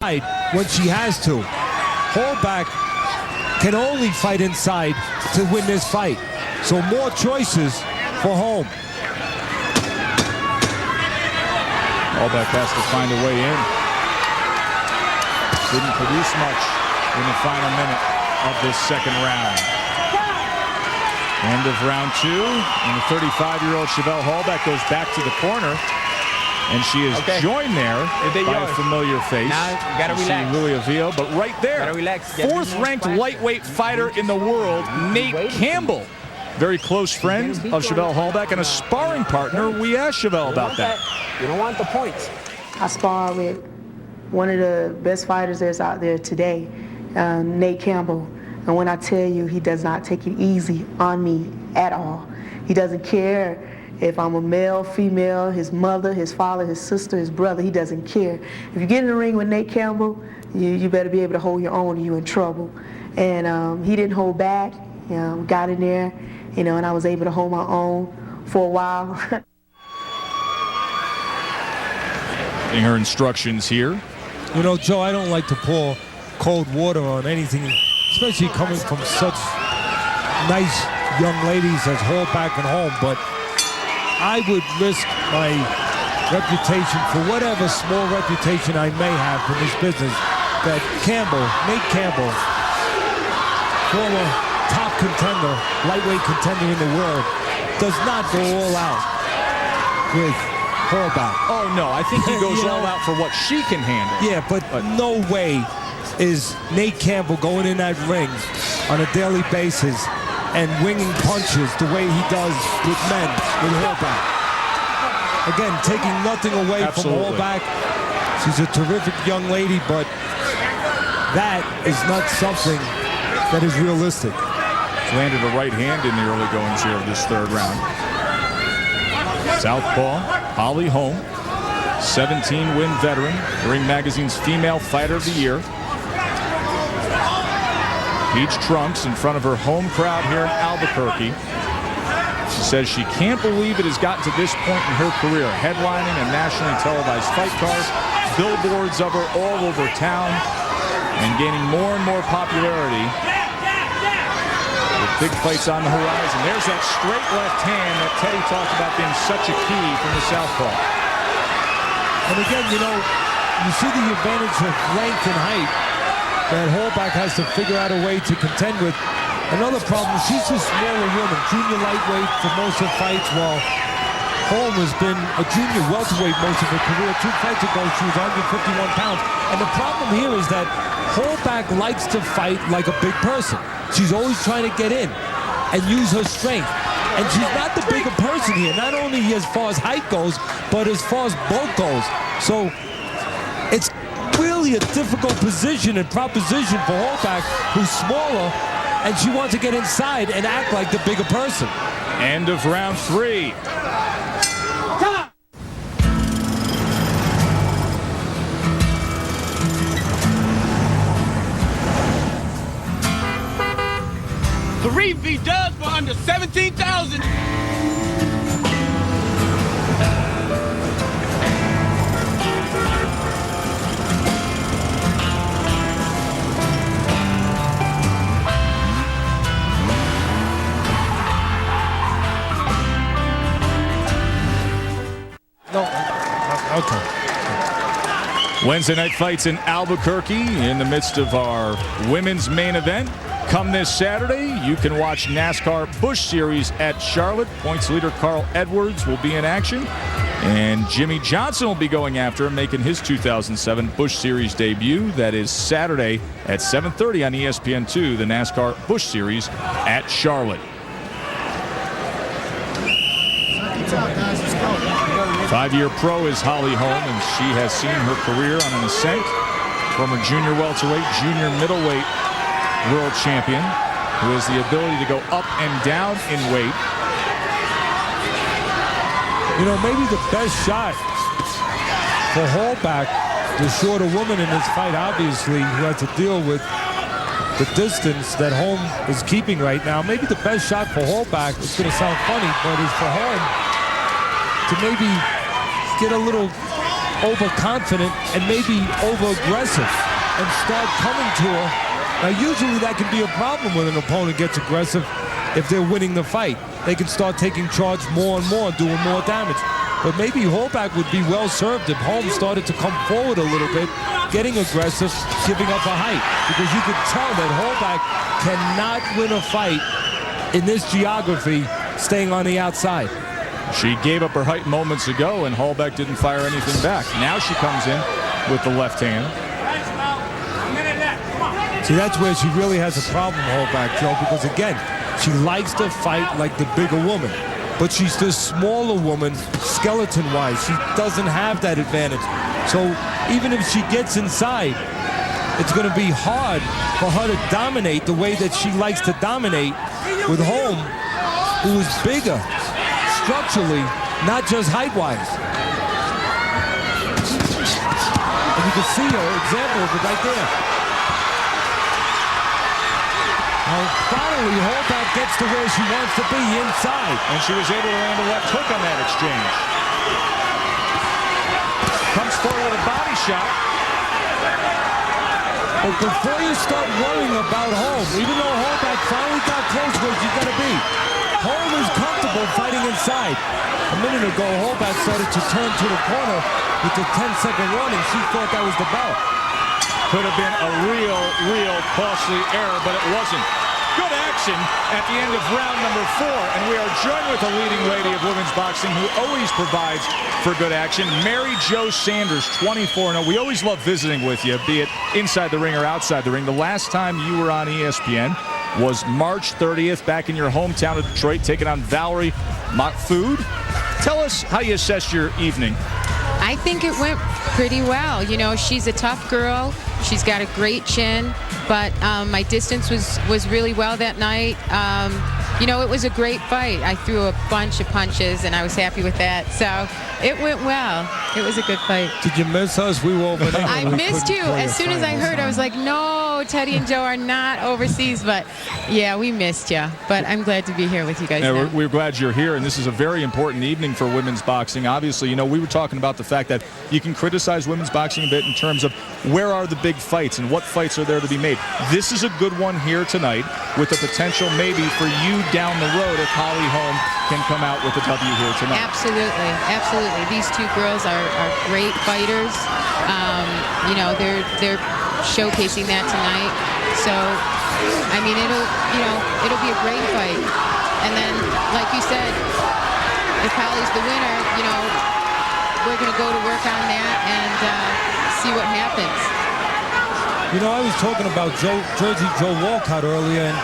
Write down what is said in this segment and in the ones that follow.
when she has to. Hallback can only fight inside to win this fight. So more choices for Holm. Hallback has to find a way in. Didn't produce much in the final minute of this second round. End of round 2, and the 35-year-old Chevelle Hallback goes back to the corner. And she is joined there by a familiar face. Now, gotta relax. Louis Avila, but right there, fourth-ranked lightweight fighter in the world, Nate Campbell. Very close friend of Chevelle Hallback and a sparring partner. We asked Chevelle about that. You don't want the points. I spar with one of the best fighters that's out there today, Nate Campbell. And when I tell you, he does not take it easy on me at all. He doesn't care if I'm a male, female, his mother, his father, his sister, his brother, he doesn't care. If you get in the ring with Nate Campbell, you better be able to hold your own or you're in trouble. And he didn't hold back, got in there, and I was able to hold my own for a while. Getting her instructions here. You know, Joe, I don't like to pour cold water on anything, especially coming from such nice young ladies as Hallback and Holm, but I would risk my reputation, for whatever small reputation I may have in this business, that Nate Campbell, former top contender, lightweight contender in the world, does not go all out with Hallback. Oh, no, I think he goes all out for what she can handle. Yeah, but no way is Nate Campbell going in that ring on a daily basis and winging punches the way he does with men, with Hallback. Again, taking nothing away from Hallback. She's a terrific young lady, but that is not something that is realistic. Landed a right hand in the early goings here of this third round. Southpaw, Holly Holm, 17-win veteran, Ring Magazine's Female Fighter of the Year. Peach trunks in front of her home crowd here in Albuquerque. She says she can't believe it has gotten to this point in her career, headlining a nationally televised fight card, billboards of her all over town, and gaining more and more popularity with big fights on the horizon. There's that straight left hand that Teddy talked about being such a key from the southpaw. And again, you see the advantage of length and height that Hallback has to figure out a way to contend with. Another problem, she's a smaller woman, junior lightweight for most of the fights, while Holm has been a junior welterweight most of her career. 2 fights ago, she was 151 pounds. And the problem here is that Hallback likes to fight like a big person. She's always trying to get in and use her strength. And she's not the bigger person here, not only as far as height goes, but as far as bulk goes. So it's really a difficult position and proposition for Hallback, who's smaller, and she wants to get inside and act like the bigger person. End of round 3. The repeat does for under 17,000. Wednesday night fights in Albuquerque in the midst of our women's main event. Come this Saturday, you can watch NASCAR Busch Series at Charlotte. Points leader Carl Edwards will be in action, and Jimmy Johnson will be going after him, making his 2007 Busch Series debut. That is Saturday at 7:30 on ESPN2, the NASCAR Busch Series at Charlotte. 5-year pro is Holly Holm, and she has seen her career on an ascent. Former junior welterweight, junior middleweight world champion, who has the ability to go up and down in weight. Maybe the best shot for Hallback, the shorter woman in this fight, obviously, who has to deal with the distance that Holm is keeping right now. Maybe the best shot for Hallback, it's going to sound funny, but is for Holm to maybe get a little overconfident and maybe over-aggressive and start coming to her. Now, usually that can be a problem when an opponent gets aggressive if they're winning the fight. They can start taking charge more and more, doing more damage. But maybe Hallback would be well served if Holm started to come forward a little bit, getting aggressive, giving up a height. Because you could tell that Hallback cannot win a fight in this geography staying on the outside. She gave up her height moments ago, and Hallback didn't fire anything back. Now she comes in with the left hand. See, that's where she really has a problem, Hallback, Joe, because again, she likes to fight like the bigger woman. But she's the smaller woman, skeleton-wise. She doesn't have that advantage. So even if she gets inside, it's going to be hard for her to dominate the way that she likes to dominate with Holm, who is bigger structurally, not just height-wise. And you can see an example of it right there. Now, finally, Hallback gets to where she wants to be, inside. And she was able to land a left hook on that exchange. Comes forward with a body shot. But before you start worrying about Holm, even though Hallback finally got close where she's got to be, Holm is comfortable fighting inside. A minute ago, Hallback started to turn to the corner with the 10-second warning. She thought that was the bell. Could have been a real costly error, but it wasn't. Good action at the end of round number 4, and we are joined with the leading lady of women's boxing who always provides for good action, Mary Jo Sanders, 24-0. We always love visiting with you, be it inside the ring or outside the ring. The last time you were on ESPN was March 30th, back in your hometown of Detroit, taking on Valerie Mahfoud. Tell us how you assessed your evening. I think it went pretty well. You know, she's a tough girl. She's got a great chin, but my distance was really well that night. You know, it was a great fight. I threw a bunch of punches, and I was happy with that. So it went well. It was a good fight. Did you miss us? We were over there. I missed you. As soon as I heard, I was like, no, Teddy and Joe are not overseas. But, yeah, we missed you. But I'm glad to be here with you guys now. We're glad you're here, and this is a very important evening for women's boxing. Obviously, you know, we were talking about the fact that you can criticize women's boxing a bit in terms of where are the big fights and what fights are there to be made. This is a good one here tonight with the potential maybe for you down the road if Holly Holm can come out with a W here tonight. Absolutely, absolutely. These two girls are great fighters. You know, they're showcasing that tonight. So, I mean, it'll be a great fight. And then, like you said, if Holly's the winner, you know, we're going to go to work on that and see what happens. You know, I was talking about Jersey Joe Walcott earlier, and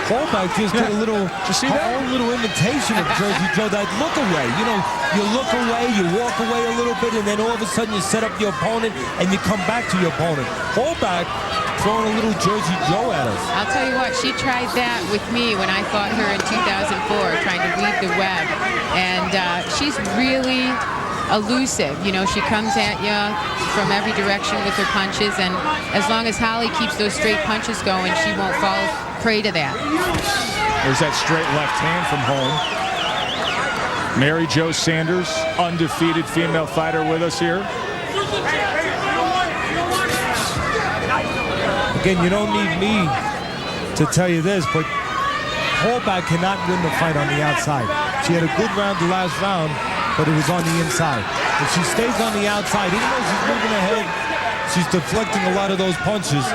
Hallback just did a little, own little imitation of Jersey Joe, that look away. You know, you look away, you walk away a little bit, and then all of a sudden you set up your opponent and you come back to your opponent. Hallback throwing a little Jersey Joe at us. I'll tell you what, she tried that with me when I fought her in 2004, trying to weave the web. And she's really elusive. You know, she comes at you from every direction with her punches, and as long as Holly keeps those straight punches going, she won't fall prey to that. There's that straight left hand from Holm. Mary Jo Sanders, undefeated female fighter with us here. Again, you don't need me to tell you this, but Hallback cannot win the fight on the outside. She had a good round the last round, but it was on the inside. If she stays on the outside, even though she's moving ahead, she's deflecting a lot of those punches,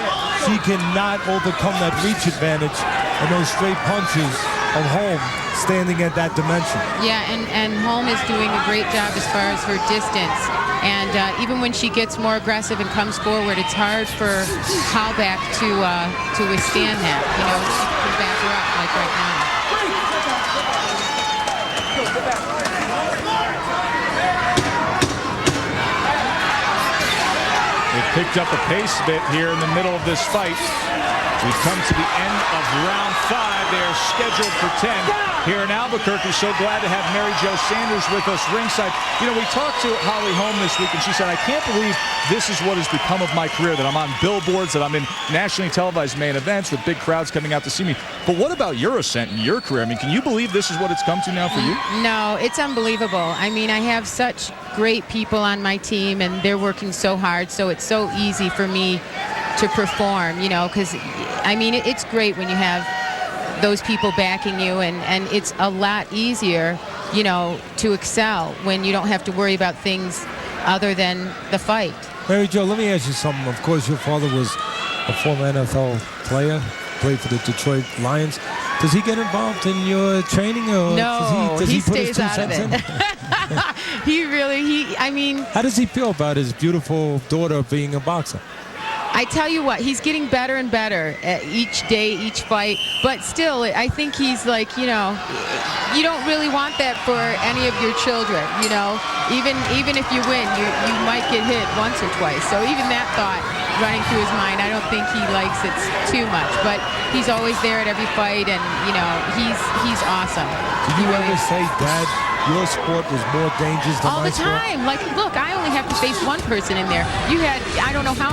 she cannot overcome that reach advantage and those straight punches of Holm standing at that dimension. Yeah, and Holm is doing a great job as far as her distance. And even when she gets more aggressive and comes forward, it's hard for Hallback to withstand that. You know, she can back her up like right now. It picked up a pace a bit here in the middle of this fight. We come to the end of round 5. They are scheduled for 10 here in Albuquerque. So glad to have Mary Jo Sanders with us ringside. You know, we talked to Holly Holm this week, and she said, I can't believe this is what has become of my career, that I'm on billboards, that I'm in nationally televised main events with big crowds coming out to see me. But what about your ascent in your career? I mean, can you believe this is what it's come to now for you? No, it's unbelievable. I mean, I have such great people on my team, and they're working so hard, so it's so easy for me to perform, you know, because, I mean, it's great when you have those people backing you, and it's a lot easier, you know, to excel when you don't have to worry about things other than the fight. Mary Jo, let me ask you something. Of course, your father was a former NFL player, played for the Detroit Lions. Does he get involved in your training, or No, does he put his stays 2 out of cents it. in? I mean, How does he feel about his beautiful daughter being a boxer? I tell you what, he's getting better and better each day, each fight. But still, I think he's like, you know, you don't really want that for any of your children, you know. Even if you win, you might get hit once or twice. So even that thought running through his mind, I don't think he likes it too much. But he's always there at every fight, and, you know, he's awesome. Did you ever say, Dad, your sport was more dangerous than all my the sport? time? Like, look, I only have to face one person in there. You had, I don't know how